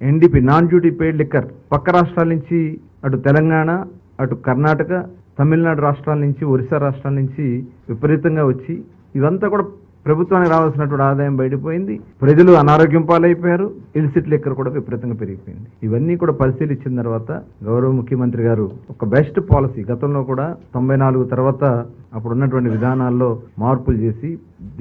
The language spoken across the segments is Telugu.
NDP non duty paid liquor పక్క రాష్ట్రాల నుంచి అటు తెలంగాణ, అటు కర్ణాటక, తమిళనాడు రాష్ట్రాల నుంచి, ఒరిస్సా రాష్ట్రాల నుంచి విపరీతంగా వచ్చి ఇదంతా కూడా ప్రభుత్వానికి రావాల్సినటువంటి ఆదాయం బయటపోయింది. ప్రజలు అనారోగ్యం పాలైపోయారు. ఇల్సిట్ లెక్కర్ కూడా విపరీతంగా పెరిగిపోయింది. ఇవన్నీ కూడా పరిశీలించిన తర్వాత గౌరవ ముఖ్యమంత్రి గారు ఒక బెస్ట్ పాలసీ, గతంలో కూడా 94 తర్వాత అప్పుడున్నటువంటి విధానాల్లో మార్పులు చేసి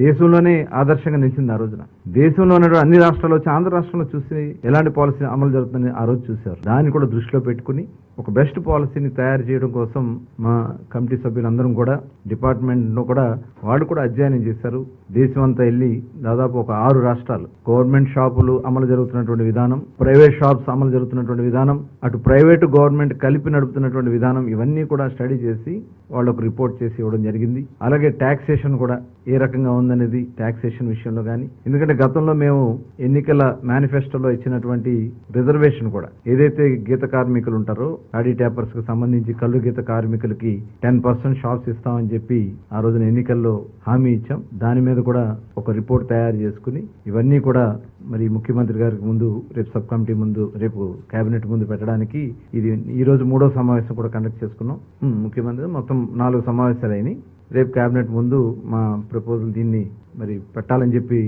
దేశంలోనే ఆదర్శంగా నిలిచింది. ఆ రోజున దేశంలో ఉన్నటువంటి అన్ని రాష్ట్రాలు వచ్చి ఆంధ్ర రాష్ట్రంలో చూసి ఎలాంటి పాలసీ అమలు జరుగుతుందని ఆ రోజు చూశారు. దాన్ని కూడా దృష్టిలో పెట్టుకుని ఒక బెస్ట్ పాలసీని తయారు చేయడం కోసం మా కమిటీ సభ్యులందరం కూడా డిపార్ట్మెంట్లో కూడా వాళ్ళు కూడా అధ్యయనం చేశారు. దేశం అంతా వెళ్ళి దాదాపు ఒక 6 రాష్ట్రాలు గవర్నమెంట్ షాపులు అమలు జరుగుతున్నటువంటి విధానం, ప్రైవేట్ షాప్స్ అమలు జరుగుతున్నటువంటి విధానం, అటు ప్రైవేటు గవర్నమెంట్ కలిపి నడుపుతున్నటువంటి విధానం, ఇవన్నీ కూడా స్టడీ చేసి వాళ్ళకు రిపోర్ట్ చేసి ఇవ్వడం జరిగింది. అలాగే ట్యాక్సేషన్ కూడా ఏ రకంగా ఉందనేది ట్యాక్సేషన్ విషయంలో కానీ, ఎందుకంటే గతంలో మేము ఎన్నికల మేనిఫెస్టోలో ఇచ్చినటువంటి రిజర్వేషన్ కూడా ఏదైతే గీత కార్మికులు ఉంటారో ఆడి ట్యాపర్స్ కు సంబంధించి కళ్ళు గీత కార్మికులకి 10% షాప్స్ ఇస్తామని చెప్పి ఆ రోజున ఎన్నికల్లో హామీ ఇచ్చాం. దాని మీద కూడా ఒక రిపోర్ట్ తయారు చేసుకుని ఇవన్నీ కూడా మరి ముఖ్యమంత్రి గారికి ముందు రేపు సబ్ కమిటీ ముందు రేపు కేబినెట్ ముందు పెట్టడానికి ఇది ఈ రోజు 3వ సమావేశం కూడా కండక్ట్ చేసుకున్నాం. ముఖ్యమంత్రి మొత్తం 4 సమావేశాలు అయినాయి. రేపు కేబినెట్ ముందు మా ప్రపోజల్ దీన్ని మరి పెట్టాలని చెప్పి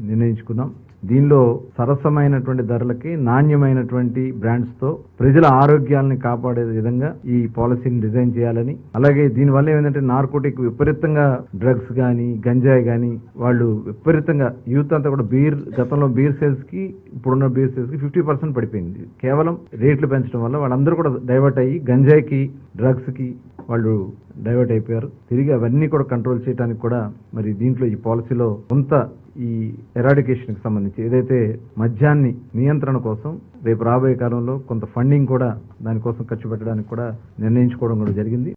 నిర్ణయించుకున్నాం. దీనిలో సరసమైనటువంటి ధరలకి నాణ్యమైనటువంటి బ్రాండ్స్ తో ప్రజల ఆరోగ్యాలను కాపాడే విధంగా ఈ పాలసీని డిజైన్ చేయాలని, అలాగే దీనివల్ల ఏమైందంటే నార్కోటిక్ విపరీతంగా డ్రగ్స్ కానీ గంజాయి కానీ వాళ్ళు విపరీతంగా యూత్ అంతా కూడా గతంలో బీర్ సేల్స్ కి ఇప్పుడున్న బీర్ సేల్స్ కి 50% పడిపోయింది. కేవలం రేట్లు పెంచడం వల్ల వాళ్ళందరూ కూడా డైవర్ట్ అయ్యి గంజాయికి డ్రగ్స్ కి వాళ్ళు డైవర్ట్ అయిపోయారు. తిరిగి అవన్నీ కూడా కంట్రోల్ చేయడానికి కూడా మరి దీంట్లో ఈ పాలసీలో కొంత ఈ ఎరాడికేషన్ కి సంబంధించి ఏదైతే మద్యాన్ని నియంత్రణ కోసం రేపు రాబోయే కాలంలో కొంత ఫండింగ్ కూడా దానికోసం ఖర్చు పెట్టడానికి కూడా నిర్ణయించుకోవడం కూడా జరిగింది.